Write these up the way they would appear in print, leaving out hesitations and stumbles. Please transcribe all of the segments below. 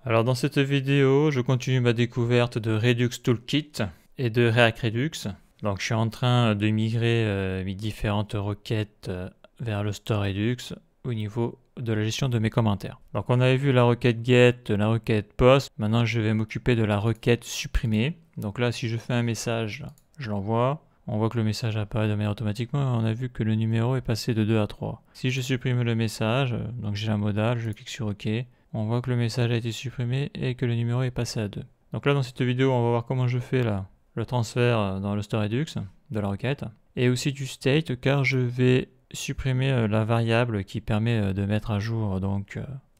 Alors dans cette vidéo, je continue ma découverte de Redux Toolkit et de React Redux. Donc je suis en train de migrer mes différentes requêtes vers le store Redux au niveau de la gestion de mes commentaires. Donc on avait vu la requête get, la requête post. Maintenant je vais m'occuper de la requête supprimer. Donc là si je fais un message, je l'envoie. On voit que le message apparaît de manière automatiquement. On a vu que le numéro est passé de 2 à 3. Si je supprime le message, donc j'ai la modale, je clique sur OK. On voit que le message a été supprimé et que le numéro est passé à 2. Donc là dans cette vidéo on va voir comment je fais là, le transfert dans le store Redux de la requête et aussi du state car je vais supprimer la variable qui permet de mettre à jour donc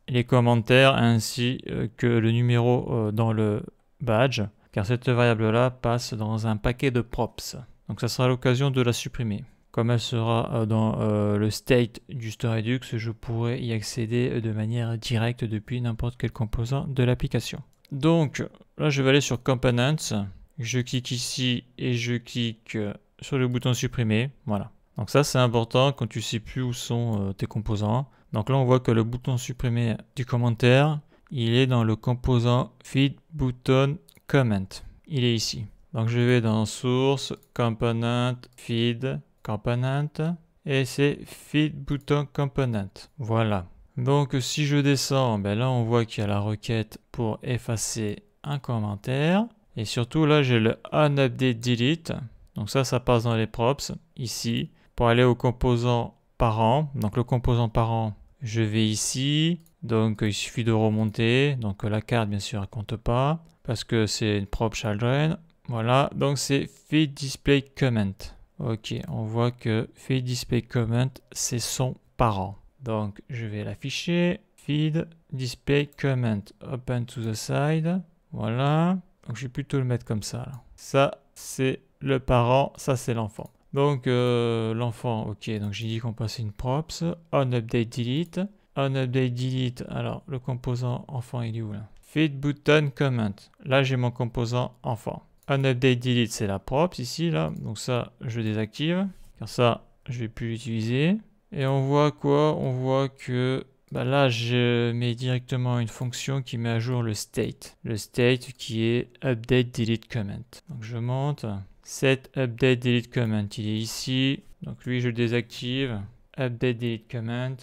les commentaires ainsi que le numéro dans le badge car cette variable là passe dans un paquet de props. Donc ça sera l'occasion de la supprimer. Comme elle sera dans le state du store Redux, je pourrai y accéder de manière directe depuis n'importe quel composant de l'application. Donc là je vais aller sur Components, je clique ici et je clique sur le bouton supprimer. Voilà. Donc ça c'est important quand tu sais plus où sont tes composants. Donc là on voit que le bouton supprimer du commentaire, il est dans le composant feed button comment. Il est ici. Donc je vais dans source, component, feed, component et c'est feed button component. Voilà. Donc si je descends, ben là on voit qu'il y a la requête pour effacer un commentaire. Et surtout là j'ai le onUpdate delete. Donc ça passe dans les props ici. Pour aller au composant parent. Donc le composant parent, je vais ici. Donc il suffit de remonter. Donc la carte bien sûr elle compte pas. Parce que c'est une prop children. Voilà, donc c'est feed display comment. Ok, on voit que feed display comment, c'est son parent. Donc je vais l'afficher. Feed display comment. Open to the side. Voilà. Donc je vais plutôt le mettre comme ça. Là. Ça, c'est le parent. Ça, c'est l'enfant. Donc l'enfant, ok. Donc j'ai dit qu'on passait une props. onUpdate delete. onUpdate delete. Alors le composant enfant, il est où là? Feed button comment. Là, j'ai mon composant enfant. onUpdate delete, c'est la props ici, là. Donc ça, je désactive. Car ça, je vais plus l'utiliser. Et on voit quoi? On voit que là, je mets directement une fonction qui met à jour le state. Le state qui est update delete comment. Donc je monte. Set update delete comment. Il est ici. Donc lui, je le désactive. Update delete comment.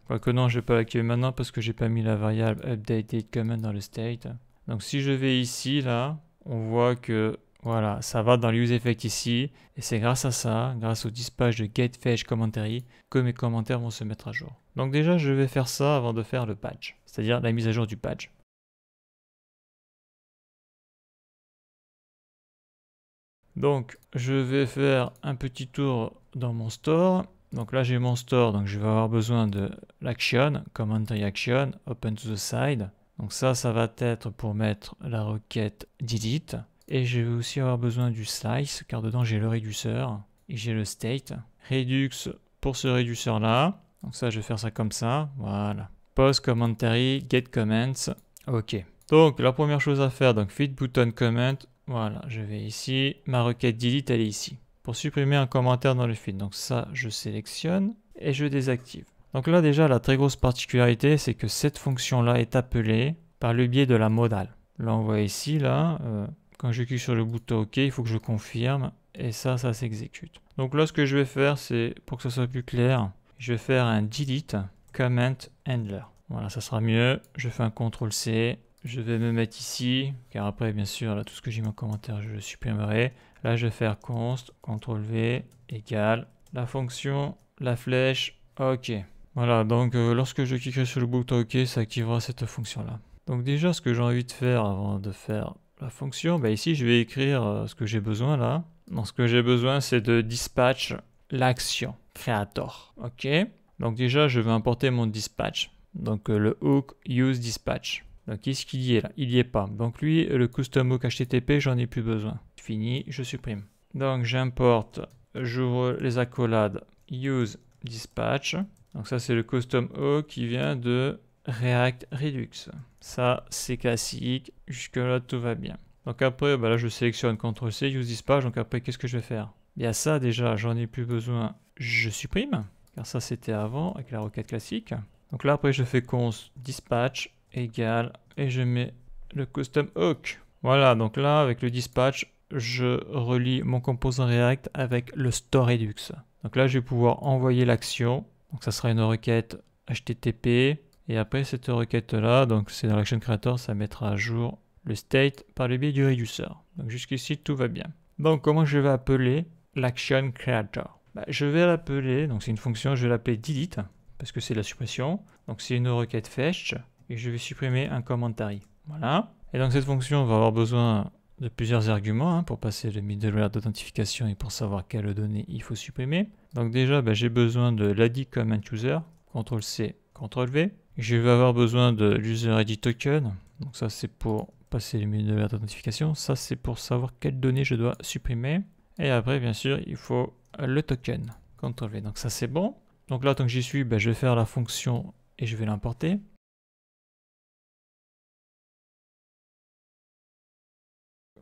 Quoique non, je ne vais pas l'activer maintenant parce que j'ai pas mis la variable update delete comment dans le state. Donc si je vais ici, là, on voit que voilà, ça va dans l'useEffect ici. Et c'est grâce à ça, grâce au dispatch de getFetch commentary, que mes commentaires vont se mettre à jour. Donc déjà, je vais faire ça avant de faire le patch, c'est-à-dire la mise à jour du patch. Donc je vais faire un petit tour dans mon store. Donc là j'ai mon store, donc je vais avoir besoin de l'action, commentary action, open to the side. Donc ça va être pour mettre la requête delete. Et je vais aussi avoir besoin du slice, car dedans j'ai le réduceur et j'ai le state. Redux pour ce réduceur là. Donc ça je vais faire ça comme ça, voilà. Post commentary, get comments, ok. Donc la première chose à faire, donc feed button comment. Voilà, je vais ici, ma requête delete elle est ici. Pour supprimer un commentaire dans le feed, donc ça je sélectionne et je désactive. Donc là déjà la très grosse particularité c'est que cette fonction là est appelée par le biais de la modale. Là on voit ici là, quand je clique sur le bouton OK, il faut que je confirme et ça s'exécute. Donc là ce que je vais faire c'est, pour que ça soit plus clair, je vais faire un delete comment handler. Voilà, ça sera mieux. Je fais un CTRL C. Je vais me mettre ici, car après, bien sûr, là, tout ce que j'ai mis en commentaire, je le supprimerai. Là, je vais faire const, CTRL V, égale, la fonction, la flèche, OK. Voilà, donc lorsque je cliquerai sur le bouton OK, ça activera cette fonction-là. Donc déjà, ce que j'ai envie de faire avant de faire la fonction, ici, je vais écrire ce que j'ai besoin là. Donc, ce que j'ai besoin, c'est de dispatch l'action creator. OK. Donc déjà, je vais importer mon dispatch. Donc le hook use dispatch. Donc qu'est-ce qu'il y est là? Il n'y est pas. Donc lui, le custom hook HTTP, j'en ai plus besoin. Fini, je supprime. Donc j'importe, j'ouvre les accolades use dispatch. Donc ça c'est le custom hook qui vient de React Redux. Ça c'est classique, jusque là tout va bien. Donc après, là je sélectionne CTRL C, use dispatch. Donc après qu'est-ce que je vais faire? Bien ça déjà, j'en ai plus besoin, je supprime. Car ça c'était avant avec la requête classique. Donc là après je fais const dispatch égale et je mets le custom hook. Voilà, donc là, avec le dispatch, je relie mon composant React avec le store Redux. Donc là, je vais pouvoir envoyer l'action. Donc ça sera une requête HTTP. Et après cette requête-là, donc c'est dans l'Action Creator, ça mettra à jour le state par le biais du réduceur. Donc jusqu'ici, tout va bien. Donc comment je vais appeler l'Action Creator? Je vais l'appeler, donc c'est une fonction, je vais l'appeler delete, parce que c'est la suppression. Donc c'est une requête fetch, et je vais supprimer un commentary. Voilà. Et donc cette fonction va avoir besoin de plusieurs arguments pour passer le middleware d'authentification et pour savoir quelles données il faut supprimer. Donc déjà, j'ai besoin de l'ID comment user, CTRL-C, CTRL-V. Je vais avoir besoin de l'user ID token, donc ça c'est pour passer le middleware d'authentification. Ça c'est pour savoir quelles données je dois supprimer. Et après, bien sûr, il faut le token, CTRL-V. Donc ça c'est bon. Donc là, tant que j'y suis, je vais faire la fonction et je vais l'importer.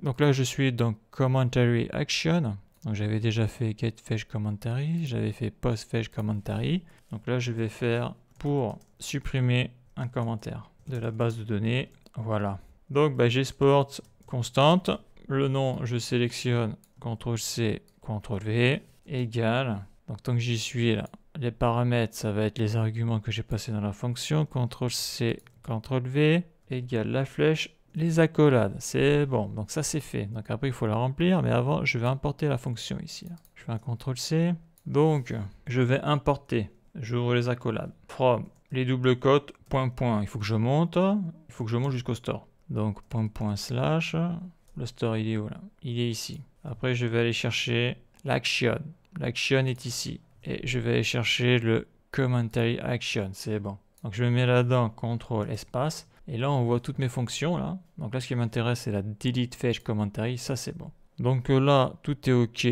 Donc là, je suis dans Commentary Action. Donc j'avais déjà fait Get Fetch Commentary, j'avais fait Post Fetch Commentary. Donc là, je vais faire pour supprimer un commentaire de la base de données. Voilà. Donc j'exporte constante. Le nom, je sélectionne CTRL-C, CTRL-V, égal. Donc tant que j'y suis là, les paramètres, ça va être les arguments que j'ai passés dans la fonction. CTRL-C, CTRL-V, égale la flèche. Les accolades, c'est bon, donc ça c'est fait. Donc après il faut la remplir, mais avant je vais importer la fonction ici. Je fais un CTRL-C. Donc je vais importer, j'ouvre les accolades. From les doubles cotes, point, il faut que je monte jusqu'au store. Donc point slash, le store il est où là? Il est ici. Après je vais aller chercher l'action. L'action est ici. Et je vais aller chercher le commentary action, c'est bon. Donc je me mets là-dedans, CTRL espace. Et là, on voit toutes mes fonctions. Là. Donc là, ce qui m'intéresse, c'est la delete fetch commentary. Ça, c'est bon. Donc là, tout est OK.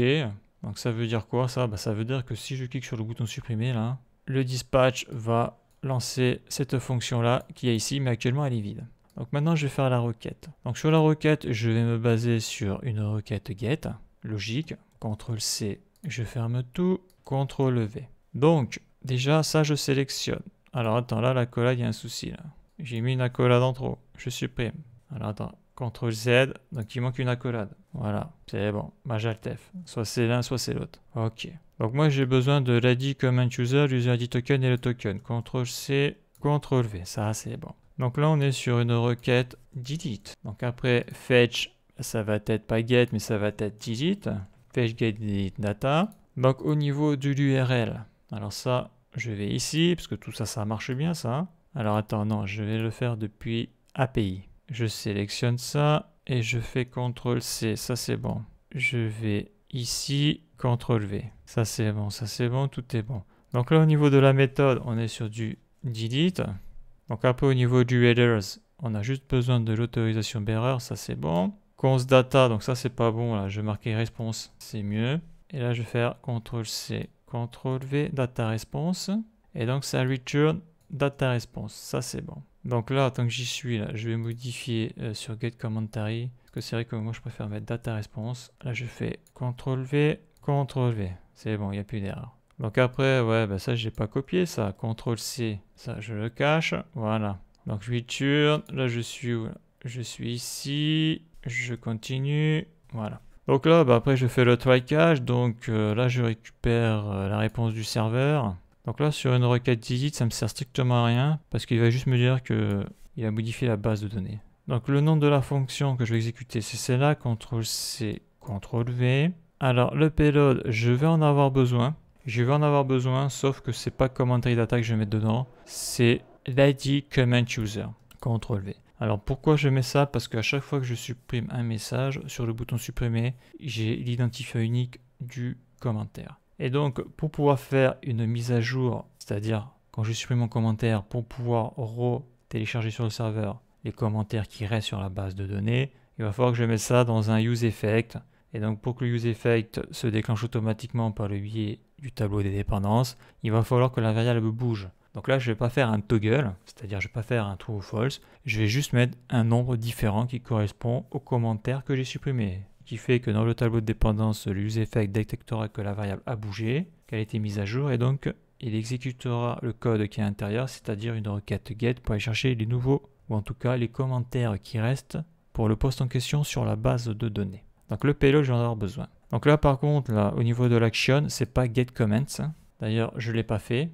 Donc ça veut dire quoi ça? Ça veut dire que si je clique sur le bouton supprimer, là, le dispatch va lancer cette fonction-là qui est ici, mais actuellement, elle est vide. Donc maintenant, je vais faire la requête. Donc sur la requête, je vais me baser sur une requête get. Logique. CTRL-C, je ferme tout. CTRL-V. Donc, déjà, ça, je sélectionne. Alors attends, là, l'accolade, il y a un souci, là. J'ai mis une accolade en trop. Je supprime. Alors attends. CTRL-Z. Donc il manque une accolade. Voilà. C'est bon. J'altef. Soit c'est l'un, soit c'est l'autre. OK. Donc moi j'ai besoin de l'ID comment user, l'user ID token et le token. CTRL-C, CTRL-V. Ça c'est bon. Donc là on est sur une requête delete. Donc après fetch, ça va être pas get, mais ça va être delete. Fetch get delete data. Donc au niveau de l'URL. Alors ça, je vais ici, parce que tout ça, ça marche bien ça. Alors attends, non, je vais le faire depuis API. Je sélectionne ça et je fais CTRL-C, ça c'est bon. Je vais ici, CTRL-V. Ça c'est bon, tout est bon. Donc là au niveau de la méthode, on est sur du delete. Donc après au niveau du headers, on a juste besoin de l'autorisation bearer, ça c'est bon. Const data, donc ça c'est pas bon, là je vais marquer response, c'est mieux. Et là je vais faire CTRL-C, CTRL-V, data response. Et donc ça return data response, ça c'est bon. Donc là, tant que j'y suis, là, je vais modifier sur get commentary, parce que c'est vrai que moi je préfère mettre data response. Là je fais CTRL-V, CTRL-V, c'est bon, il n'y a plus d'erreur. Donc après, ouais, ça j'ai pas copié ça, CTRL-C, ça je le cache, voilà. Donc je return, là je suis où? Je suis ici, je continue, voilà. Donc là, après je fais le try catch, donc là je récupère la réponse du serveur. Donc là, sur une requête delete, ça me sert strictement à rien parce qu'il va juste me dire qu'il a modifié la base de données. Donc le nom de la fonction que je vais exécuter, c'est celle-là, CTRL-C, CTRL-V. Alors le payload, je vais en avoir besoin. Sauf que c'est pas commentary data que je vais mettre dedans, c'est l'ID comment user, CTRL-V. Alors pourquoi je mets ça? Parce qu'à chaque fois que je supprime un message, sur le bouton supprimer, j'ai l'identifiant unique du commentaire. Et donc, pour pouvoir faire une mise à jour, c'est-à-dire quand je supprime mon commentaire, pour pouvoir télécharger sur le serveur les commentaires qui restent sur la base de données, il va falloir que je mette ça dans un use effect. Et donc, pour que le use effect se déclenche automatiquement par le biais du tableau des dépendances, il va falloir que la variable bouge. Donc là, je ne vais pas faire un toggle, c'est-à-dire je ne vais pas faire un true ou false, je vais juste mettre un nombre différent qui correspond au commentaire que j'ai supprimé. Qui fait que dans le tableau de dépendance, le useEffect détectera que la variable a bougé, qu'elle a été mise à jour, et donc il exécutera le code qui est à l'intérieur, c'est-à-dire une requête get pour aller chercher les nouveaux ou en tout cas les commentaires qui restent pour le post en question sur la base de données. Donc le payload, j'en ai avoir besoin. Donc là par contre, là, au niveau de l'action, c'est pas get comments. D'ailleurs, je ne l'ai pas fait.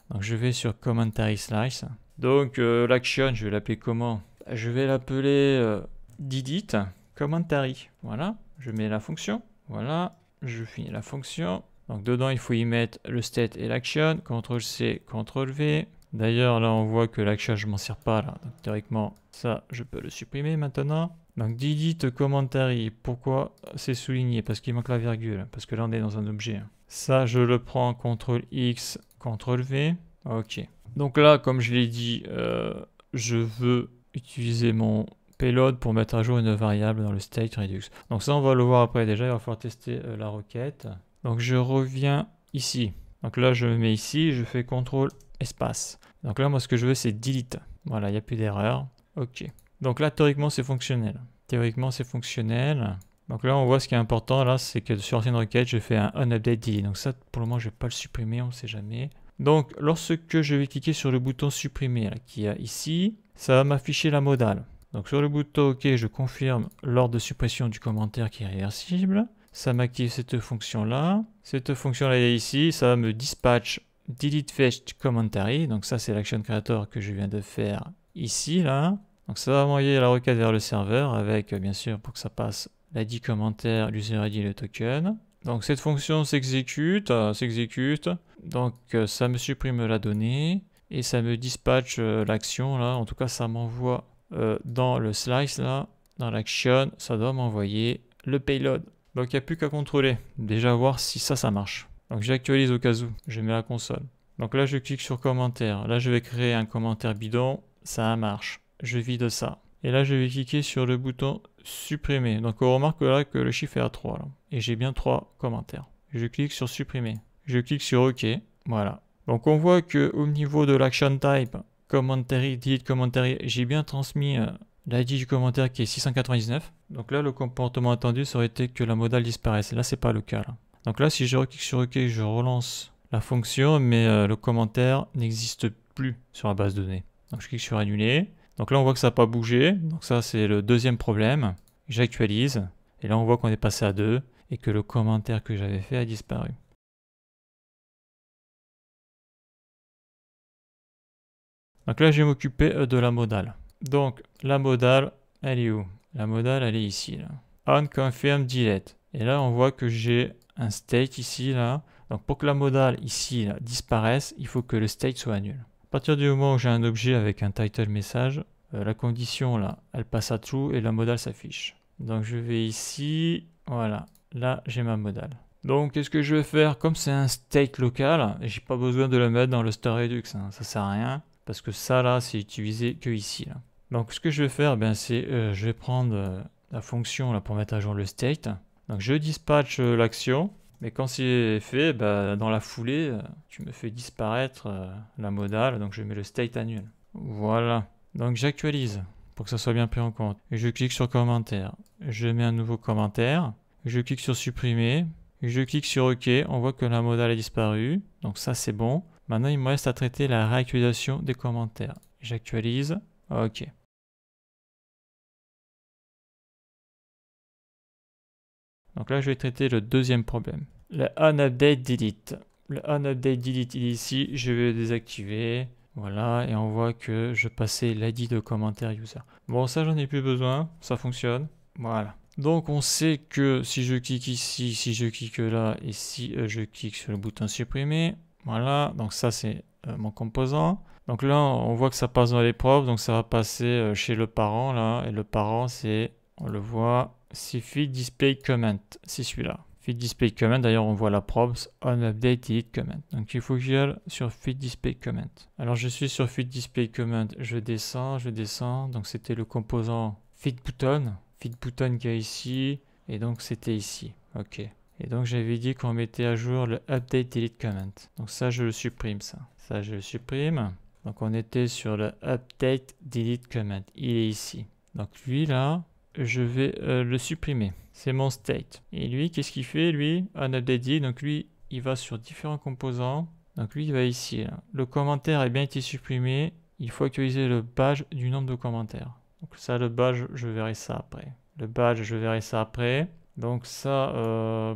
Donc je vais sur commentary slice. Donc l'action, je vais l'appeler comment? Je vais l'appeler delete commentary. Voilà, je mets la fonction. Voilà, je finis la fonction. Donc dedans, il faut y mettre le state et l'action. CTRL-C, CTRL-V. D'ailleurs, là, on voit que l'action, je m'en sers pas. Là. Donc théoriquement, ça, je peux le supprimer maintenant. Donc delete commentary. Pourquoi c'est souligné? Parce qu'il manque la virgule. Parce que là, on est dans un objet. Ça, je le prends CTRL-X, CTRL-V. Ok. Donc là, comme je l'ai dit, je veux utiliser mon payload pour mettre à jour une variable dans le state Redux. Donc ça, on va le voir après déjà. Il va falloir tester la requête. Donc je reviens ici. Donc là, je me mets ici. Je fais CTRL espace. Donc là, moi, ce que je veux, c'est delete. Voilà, il n'y a plus d'erreur. Ok. Donc là, théoriquement, c'est fonctionnel. Théoriquement, c'est fonctionnel. Donc là, on voit ce qui est important. Là, c'est que sur l'ancienne requête, je fais un onUpdate delete. Donc ça, pour le moment, je ne vais pas le supprimer. On ne sait jamais. Donc, lorsque je vais cliquer sur le bouton supprimer, qui est ici, ça va m'afficher la modale. Donc sur le bouton OK, je confirme l'ordre de suppression du commentaire qui est réversible. Ça m'active cette fonction-là. Cette fonction-là est ici. Ça va me dispatch delete fetched commentary. Donc ça, c'est l'action creator que je viens de faire ici, là. Donc ça va envoyer la requête vers le serveur avec, bien sûr, pour que ça passe l'ID commentaire, l'user ID et le token. Donc cette fonction s'exécute. Donc ça me supprime la donnée et ça me dispatche l'action là. En tout cas, ça m'envoie dans le slice là, dans l'action, ça doit m'envoyer le payload. Donc il n'y a plus qu'à contrôler, déjà voir si ça marche. Donc j'actualise au cas où, je mets la console. Donc là je clique sur commentaire, là je vais créer un commentaire bidon, ça marche. Je vide ça. Et là je vais cliquer sur le bouton supprimer. Donc on remarque là que le chiffre est à 3 là. Et j'ai bien 3 commentaires. Je clique sur supprimer. Je clique sur OK. Voilà. Donc on voit que au niveau de l'action type, commentary, delete commentary, j'ai bien transmis l'ID du commentaire qui est 699. Donc là le comportement attendu ça aurait été que la modale disparaisse. Là c'est pas le cas là. Donc là si je clique sur OK, je relance la fonction, mais le commentaire n'existe plus sur la base de données. Donc je clique sur annuler. Donc là on voit que ça n'a pas bougé. Donc ça c'est le deuxième problème. J'actualise. Et là on voit qu'on est passé à 2 et que le commentaire que j'avais fait a disparu. Donc là je vais m'occuper de la modale. Donc la modale, elle est où? La modale elle est ici. Là. On confirm delete. Et là on voit que j'ai un state ici là. Donc pour que la modale ici là, disparaisse, il faut que le state soit nul. À partir du moment où j'ai un objet avec un title message, la condition là, elle passe à true et la modale s'affiche. Donc je vais ici, voilà, là j'ai ma modale. Donc qu'est-ce que je vais faire? Comme c'est un state local, j'ai pas besoin de le mettre dans le store Redux, hein, ça sert à rien, parce que ça là c'est utilisé que ici. Là. Donc ce que je vais faire, c'est je vais prendre la fonction là pour mettre à jour le state. Donc je dispatche l'action. Mais quand c'est fait, dans la foulée, tu me fais disparaître la modale, donc je mets le state à nul. Voilà. Donc j'actualise pour que ça soit bien pris en compte. Et je clique sur commentaire. Je mets un nouveau commentaire. Je clique sur supprimer. Je clique sur OK. On voit que la modale a disparu. Donc ça c'est bon. Maintenant il me reste à traiter la réactualisation des commentaires. J'actualise. OK. Donc là, je vais traiter le deuxième problème. Le onUpdate delete. Le onUpdate delete, il est ici. Je vais le désactiver. Voilà, et on voit que je passais l'ID de commentaire user. Bon, ça, j'en ai plus besoin. Ça fonctionne. Voilà. Donc, on sait que si je clique ici, si je clique là, et si je clique sur le bouton supprimer, voilà. Donc, ça, c'est mon composant. Donc là, on voit que ça passe dans les probes. Donc, ça va passer chez le parent, là. Et le parent, c'est, on le voit, c'est feed display comment, c'est celui-là. Feed display comment, d'ailleurs on voit la probes onUpdate delete comment. Donc il faut que j'aille sur feed display comment. Alors je suis sur feed display comment, je descends, donc c'était le composant feed button qui est ici, et donc c'était ici, ok. Et donc j'avais dit qu'on mettait à jour le update delete comment. Donc ça je le supprime ça je le supprime. Donc on était sur le update delete comment, il est ici. Donc lui là, je vais le supprimer. C'est mon state. Et lui, qu'est-ce qu'il fait? Lui, onUpdate delete. Donc lui, il va sur différents composants. Donc lui, il va ici. Là. Le commentaire a bien été supprimé. Il faut actualiser le badge du nombre de commentaires. Donc ça, le badge, je verrai ça après. Le badge, je verrai ça après. Donc ça,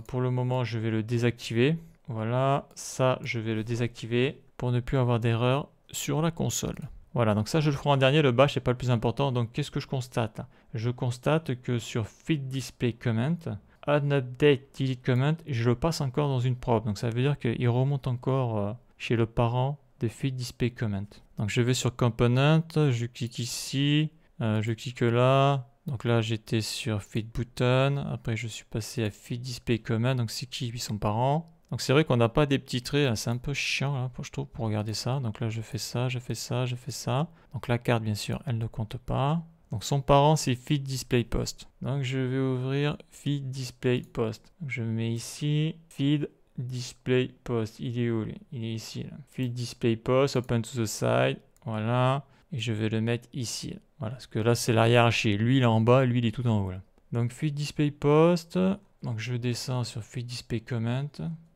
pour le moment, je vais le désactiver. Voilà, ça, je vais le désactiver pour ne plus avoir d'erreur sur la console. Voilà, donc ça, je le ferai en dernier. Le badge, c'est pas le plus important. Donc, qu'est-ce que je constate? Je constate que sur Feed Display Comment, Add Update Delete Comment, je le passe encore dans une prop. Donc, ça veut dire qu'il remonte encore chez le parent de Feed Display Comment. Donc, je vais sur Component, je clique ici, je clique là. Donc là, j'étais sur Feed Button. Après, je suis passé à Feed Display Comment. Donc, c'est qui son parent? Donc, c'est vrai qu'on n'a pas des petits traits. C'est un peu chiant, là, je trouve, pour regarder ça. Donc là, je fais ça, je fais ça, je fais ça. Donc, la carte, bien sûr, elle ne compte pas. Donc, son parent, c'est Feed Display Post. Donc, je vais ouvrir Feed Display Post. Donc, je mets ici Feed Display Post. Il est où, lui? Il est ici, là. Feed Display Post, Open to the side. Voilà. Et je vais le mettre ici. Là. Voilà, parce que là, c'est la hiérarchie. Lui, il est en bas, lui, il est tout en haut. Là. Donc, Feed Display Post. Donc, je descends sur Feed Display Comment.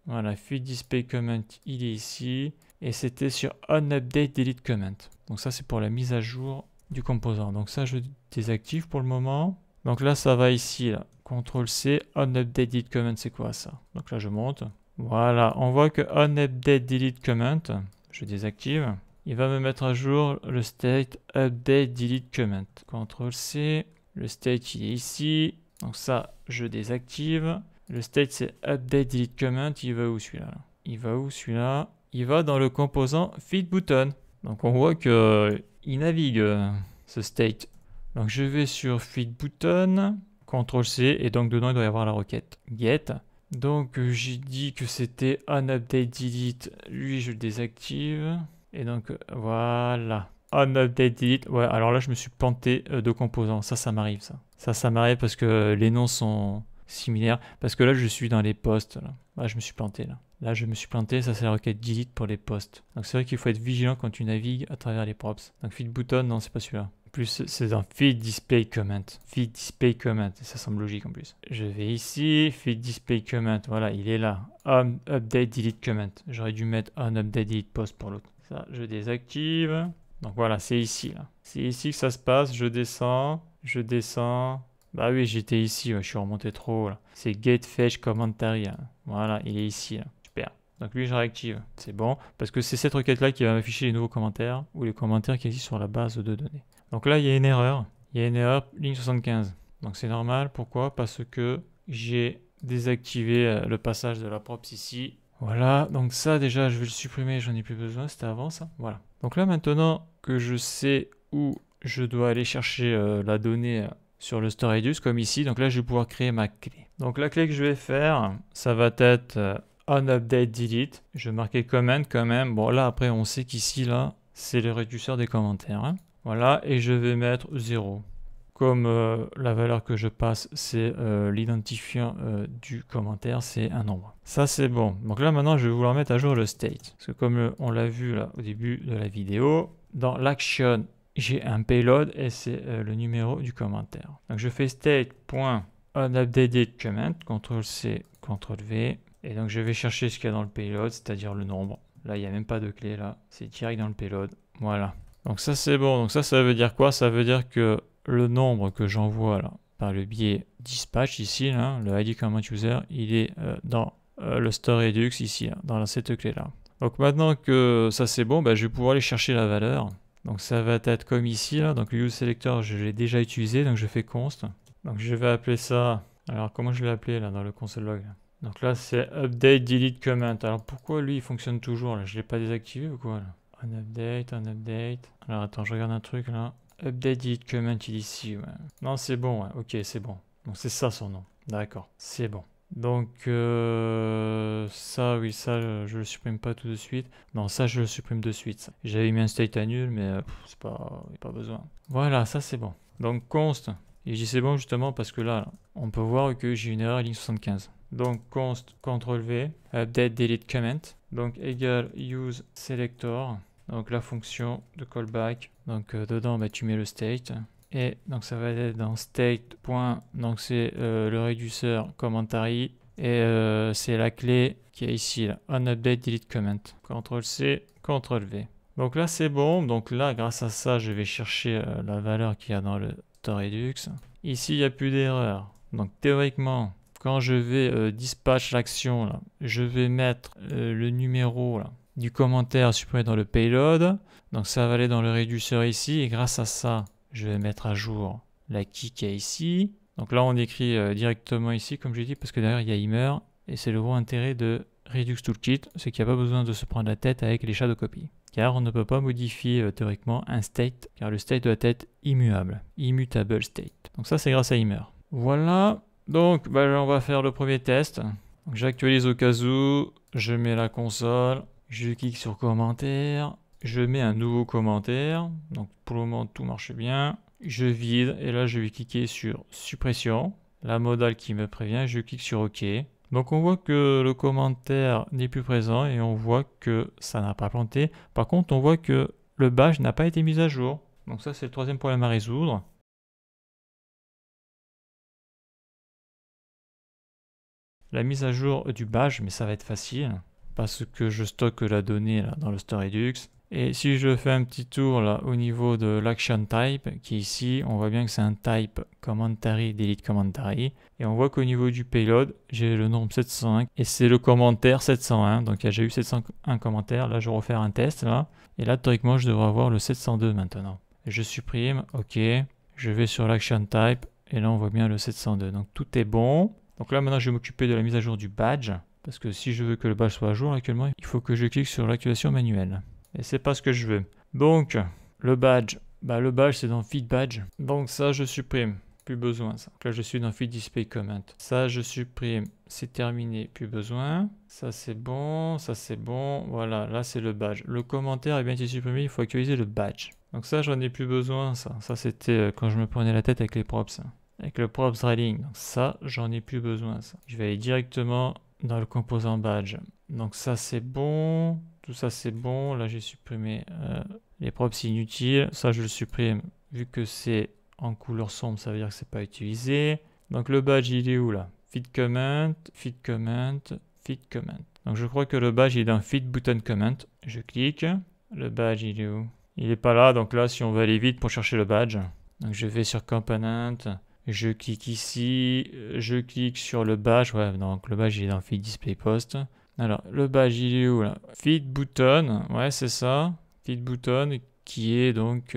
Voilà, Feed Display Comment, il est ici. Et c'était sur On Update Delete Comment. Donc, ça, c'est pour la mise à jour du composant. Donc, ça, je désactive pour le moment. Donc, là, ça va ici. Là. CTRL-C, On Update Delete Comment, c'est quoi ça? Donc, là, je monte. Voilà, on voit que On Update Delete Comment, je désactive. Il va me mettre à jour le state update delete comment. CTRL-C. Le state, il est ici. Donc ça, je désactive. Le state, c'est update delete comment. Il va où celui-là? Il va où celui-là? Il va dans le composant feed button. Donc on voit que il navigue ce state. Donc je vais sur feed button. CTRL-C. Et donc dedans, il doit y avoir la requête get. Donc j'ai dit que c'était on update delete. Lui, je le désactive. Et donc voilà, on update delete. Ouais, alors là je me suis planté de composants. Ça m'arrive ça. Ça m'arrive parce que les noms sont similaires. Parce que là je suis dans les postes. Là je me suis planté là. Là je me suis planté. Ça c'est la requête delete pour les postes. Donc c'est vrai qu'il faut être vigilant quand tu navigues à travers les props. Donc feed button, non c'est pas celui-là. En plus c'est dans feed display comment. Feed display comment. Ça semble logique en plus. Je vais ici, feed display comment. Voilà, il est là. On update delete comment. J'aurais dû mettre on update delete post pour l'autre. Ça, je désactive. Donc voilà, c'est ici. Là. C'est ici que ça se passe. Je descends. Je descends. Bah oui, j'étais ici. Ouais, je suis remonté trop haut. C'est get fetch commentary. Là. Voilà, il est ici. Là. Super. Donc lui, je réactive. C'est bon. Parce que c'est cette requête-là qui va m'afficher les nouveaux commentaires ou les commentaires qui existent sur la base de données. Donc là, il y a une erreur. Il y a une erreur, ligne 75. Donc c'est normal. Pourquoi? Parce que j'ai désactivé le passage de la props ici. Voilà, donc ça déjà je vais le supprimer, j'en ai plus besoin, c'était avant ça. Voilà. Donc là maintenant que je sais où je dois aller chercher la donnée sur le store Redux, comme ici, donc là je vais pouvoir créer ma clé. Donc la clé que je vais faire, ça va être on update delete. Je vais marquer comment quand même. Bon là après on sait qu'ici là, c'est le réducteur des commentaires. Hein. Voilà, et je vais mettre 0. Comme la valeur que je passe, c'est l'identifiant du commentaire, c'est un nombre. Ça, c'est bon. Donc là, maintenant, je vais vouloir mettre à jour le state. Parce que comme on l'a vu là au début de la vidéo, dans l'action, j'ai un payload et c'est le numéro du commentaire. Donc je fais state.onUpdated comment, CTRL-C, CTRL-V. Et donc je vais chercher ce qu'il y a dans le payload, c'est-à-dire le nombre. Là, il n'y a même pas de clé, là. C'est direct dans le payload. Voilà. Donc ça, c'est bon. Donc ça veut dire quoi? Ça veut dire que le nombre que j'envoie là par le biais dispatch ici, là, le ID comment user, il est dans le store Redux ici, là, dans cette clé là. Donc maintenant que ça c'est bon, bah, je vais pouvoir aller chercher la valeur. Donc ça va être comme ici, là. Donc le use selector, je l'ai déjà utilisé, donc je fais const. Donc je vais appeler ça. Alors comment je l'ai appelé là dans le console log là. Donc là c'est update delete comment. Alors pourquoi lui il fonctionne toujours là? Je l'ai pas désactivé ou quoi là? On update. Alors attends, je regarde un truc là. Update delete comment il est ici, ouais. Non, c'est bon, ouais. Ok, c'est bon. Donc c'est ça son nom. D'accord, c'est bon. Donc ça, oui, ça, je le supprime pas tout de suite. Non, ça, je le supprime de suite. J'avais mis un state à nul, mais c'est pas, y a pas besoin. Voilà, ça c'est bon. Donc const. Et je dis c'est bon justement parce que là, on peut voir que j'ai une erreur ligne 75. Donc const, CTRL-V, update delete comment. Donc égal use selector. Donc la fonction de callback. Donc dedans, bah, tu mets le state. Et donc ça va être dans state. Donc c'est le réducteur commentary. Et c'est la clé qui est ici, là. On update delete comment. CTRL-C, CTRL-V. Donc là, c'est bon. Donc là, grâce à ça, je vais chercher la valeur qu'il y a dans le StoreRedux. Ici, il n'y a plus d'erreur. Donc théoriquement, quand je vais dispatch l'action, là, je vais mettre le numéro là, du commentaire supprimé dans le payload. Donc ça va aller dans le réduceur ici. Et grâce à ça, je vais mettre à jour la key qui est ici. Donc là, on écrit directement ici, comme j'ai dit, parce que derrière, il y a Immer. Et c'est le gros intérêt de Redux Toolkit, c'est qu'il n'y a pas besoin de se prendre la tête avec les shadow copy. Car on ne peut pas modifier théoriquement un state, car le state doit être immuable, immutable state. Donc ça, c'est grâce à Immer. Voilà, donc on va faire le premier test. J'actualise au cas où, je mets la console, je clique sur commentaire, je mets un nouveau commentaire. Donc pour le moment, tout marche bien. Je vide, et là, je vais cliquer sur suppression. La modale qui me prévient, je clique sur OK. Donc on voit que le commentaire n'est plus présent et on voit que ça n'a pas planté. Par contre, on voit que le badge n'a pas été mis à jour. Donc ça, c'est le troisième problème à résoudre. La mise à jour du badge, mais ça va être facile parce que je stocke la donnée là, dans le StoreRedux. Et si je fais un petit tour là au niveau de l'action type qui est ici, on voit bien que c'est un type commentary delete commentary. Et on voit qu'au niveau du payload, j'ai le nombre 701 et c'est le commentaire 701. Donc il y a déjà eu 701 commentaires. Là, je vais refaire un test là. Et là, théoriquement, je devrais avoir le 702 maintenant. Et je supprime, OK. Je vais sur l'action type et là, on voit bien le 702. Donc tout est bon. Donc là, maintenant, je vais m'occuper de la mise à jour du badge. Parce que si je veux que le badge soit à jour actuellement, il faut que je clique sur l'actualisation manuelle. Et c'est pas ce que je veux. Donc, le badge. Le badge, c'est dans Feed Badge. Donc ça, je supprime. Plus besoin, ça. Donc là, je suis dans Feed Display Comment. Ça, je supprime. C'est terminé. Plus besoin. Ça, c'est bon. Ça, c'est bon. Voilà, là, c'est le badge. Le commentaire est bien été supprimé. Il faut actualiser le badge. Donc ça, j'en ai plus besoin, ça. Ça, c'était quand je me prenais la tête avec les props. Avec le props threading. Donc ça, j'en ai plus besoin, ça. Je vais aller directement dans le composant badge. Donc ça, c'est bon. Tout ça, c'est bon. Là, j'ai supprimé les props inutiles. Ça, je le supprime. Vu que c'est en couleur sombre, ça veut dire que c'est pas utilisé. Donc le badge, il est où là? Feed comment, feed comment, feed comment. Donc je crois que le badge il est dans feed button comment. Je clique. Le badge, il est où? Il est pas là. Donc là, si on veut aller vite pour chercher le badge. Donc je vais sur component. Je clique ici. Je clique sur le badge. Ouais, donc le badge, il est dans feed display post. Alors, le badge, il est où là? Feed button, ouais, c'est ça. Feed button, qui est donc,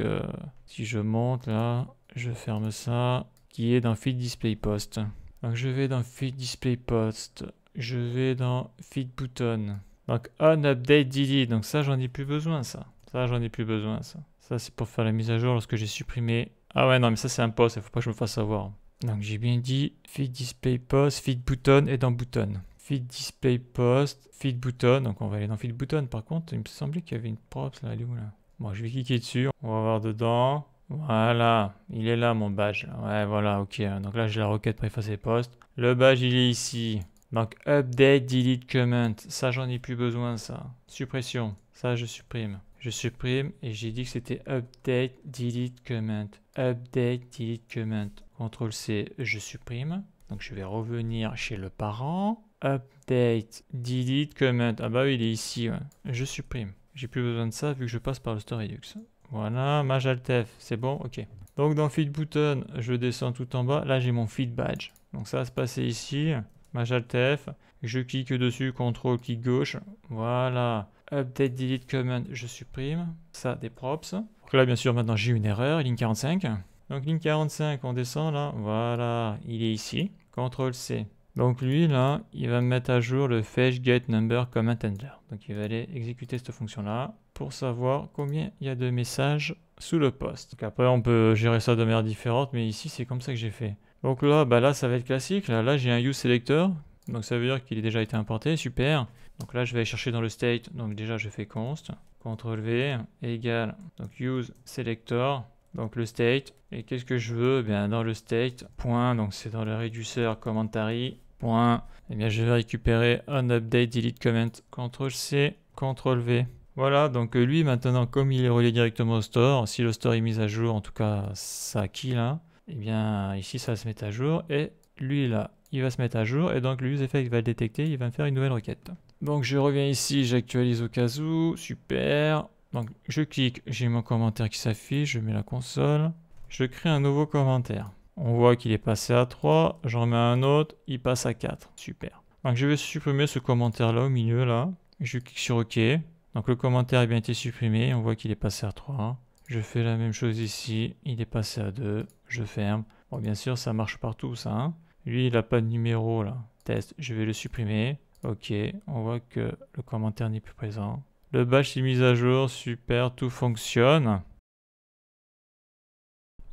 si je monte là, je ferme ça, qui est dans Feed Display Post. Donc, je vais dans Feed Display Post, je vais dans Feed Button. Donc, On Update Delete, donc ça, j'en ai plus besoin, ça. Ça, j'en ai plus besoin, ça. Ça, c'est pour faire la mise à jour lorsque j'ai supprimé. Ah ouais, non, mais ça, c'est un post, il faut pas que je me fasse avoir. Donc, j'ai bien dit Feed Display Post, Feed Button et dans Button. Feed Display Post, Feed Button. Donc on va aller dans Feed Button. Par contre, il me semblait qu'il y avait une props là. Elle est où là? Bon, je vais cliquer dessus. On va voir dedans. Voilà. Il est là mon badge. Ouais, voilà, ok. Donc là, j'ai la requête préfacée post. Le badge, il est ici. Donc Update, Delete, Comment. Ça, j'en ai plus besoin, ça. Suppression. Ça, je supprime. Je supprime et j'ai dit que c'était Update, Delete, Comment. Update, Delete, Comment. CTRL-C, je supprime. Donc je vais revenir chez le parent. Update, delete, comment. Ah bah oui, il est ici. Ouais. Je supprime. J'ai plus besoin de ça vu que je passe par le StoreRedux. Voilà, Maj Alt F, c'est bon, ok. Donc dans Feed Button, je descends tout en bas. Là, j'ai mon Feed Badge. Donc ça va se passer ici. Maj Alt F. Je clique dessus, CTRL, clic gauche. Voilà. Update, delete, comment. Je supprime. Ça, des props. Donc là, bien sûr, maintenant, j'ai une erreur. Ligne 45. Donc ligne 45, on descend là. Voilà, il est ici. CTRL-C. Donc lui, là, il va me mettre à jour le fetch get number comment handler. Donc il va aller exécuter cette fonction-là pour savoir combien il y a de messages sous le post. Donc après, on peut gérer ça de manière différente, mais ici, c'est comme ça que j'ai fait. Donc là, là, ça va être classique. Là, j'ai un useSelector. Donc ça veut dire qu'il a déjà été importé. Super. Donc là, je vais aller chercher dans le state. Donc déjà, je fais const. CTRL-V égale donc useSelector. Donc le state, et qu'est-ce que je veux? Bien dans le state, point, donc c'est dans le réduceur commentary, point, et bien je vais récupérer un update delete comment, CTRL-C, CTRL-V. Voilà, donc lui maintenant, comme il est relié directement au store, si le store est mis à jour, en tout cas ça acquis là, et bien ici ça va se mettre à jour, et lui là, il va se mettre à jour et donc le useEffect va le détecter, il va me faire une nouvelle requête. Donc je reviens ici, j'actualise au cas où, super. Donc je clique, j'ai mon commentaire qui s'affiche, je mets la console, je crée un nouveau commentaire. On voit qu'il est passé à 3, j'en mets un autre, il passe à 4, super. Donc je vais supprimer ce commentaire là au milieu là, je clique sur OK. Donc le commentaire a bien été supprimé, on voit qu'il est passé à 3. Je fais la même chose ici, il est passé à 2, je ferme. Bon bien sûr ça marche partout ça, hein. Lui il n'a pas de numéro là, test, je vais le supprimer. Ok, on voit que le commentaire n'est plus présent. Le batch est mis à jour, super, tout fonctionne.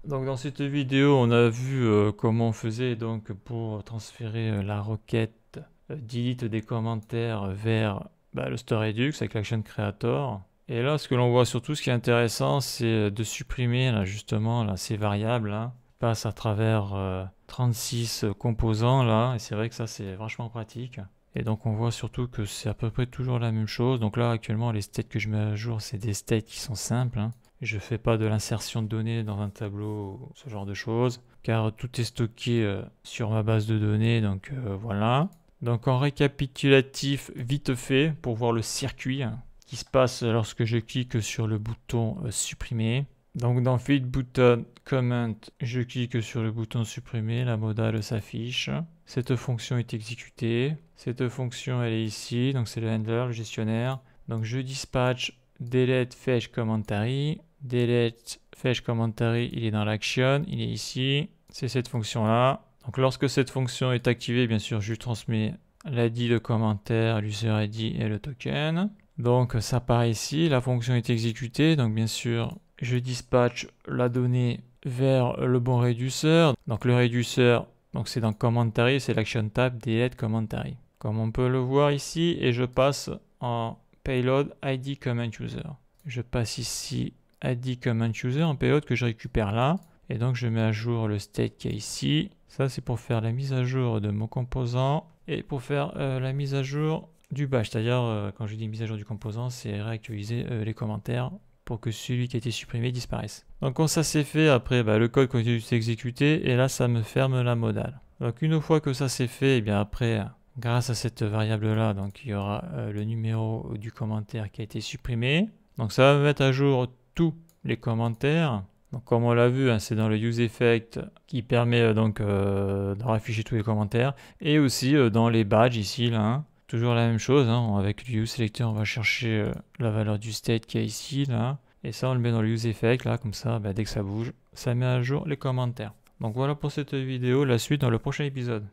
Donc dans cette vidéo, on a vu comment on faisait donc pour transférer la requête delete des commentaires vers le store Redux avec l'Action Creator. Et là, ce que l'on voit surtout, ce qui est intéressant, c'est de supprimer là, justement là, ces variables là, passe à travers 36 composants là, et c'est vrai que ça c'est vachement pratique. Et donc on voit surtout que c'est à peu près toujours la même chose. Donc là actuellement les states que je mets à jour c'est des states qui sont simples, hein. Je ne fais pas de l'insertion de données dans un tableau, ce genre de choses, car tout est stocké sur ma base de données, donc voilà. Donc en récapitulatif vite fait pour voir le circuit qui se passe lorsque je clique sur le bouton supprimer. Donc dans Feed Button Comment, je clique sur le bouton supprimer, la modale s'affiche. Cette fonction est exécutée. Cette fonction elle est ici, donc c'est le handler, le gestionnaire. Donc je dispatch delete fetch commentary. Delete fetch commentary, il est dans l'action, il est ici. C'est cette fonction là. Donc lorsque cette fonction est activée, bien sûr je lui transmets l'ID de commentaire, l'user ID et le token. Donc ça part ici, la fonction est exécutée, donc bien sûr je dispatch la donnée vers le bon réduceur. Donc le réduceur, donc c'est dans commentary, c'est l'action tab delete commentary. Comme on peut le voir ici, et je passe en payload ID comment user. Je passe ici ID comment user en payload que je récupère là, et donc je mets à jour le state qui est ici. Ça c'est pour faire la mise à jour de mon composant et pour faire la mise à jour du batch, c'est-à-dire quand je dis mise à jour du composant, c'est réactualiser les commentaires pour que celui qui a été supprimé disparaisse. Donc quand ça c'est fait, après le code continue de s'exécuter et là ça me ferme la modale. Donc une fois que ça c'est fait, et bien après, grâce à cette variable là, donc il y aura le numéro du commentaire qui a été supprimé. Donc ça va me mettre à jour tous les commentaires. Donc comme on l'a vu, c'est dans le useEffect qui permet donc de rafficher tous les commentaires. Et aussi dans les badges ici, là, toujours la même chose, avec le useSelector on va chercher la valeur du state qui est ici, là. Et ça on le met dans le useEffect, là, comme ça, dès que ça bouge, ça met à jour les commentaires. Donc voilà pour cette vidéo, la suite dans le prochain épisode.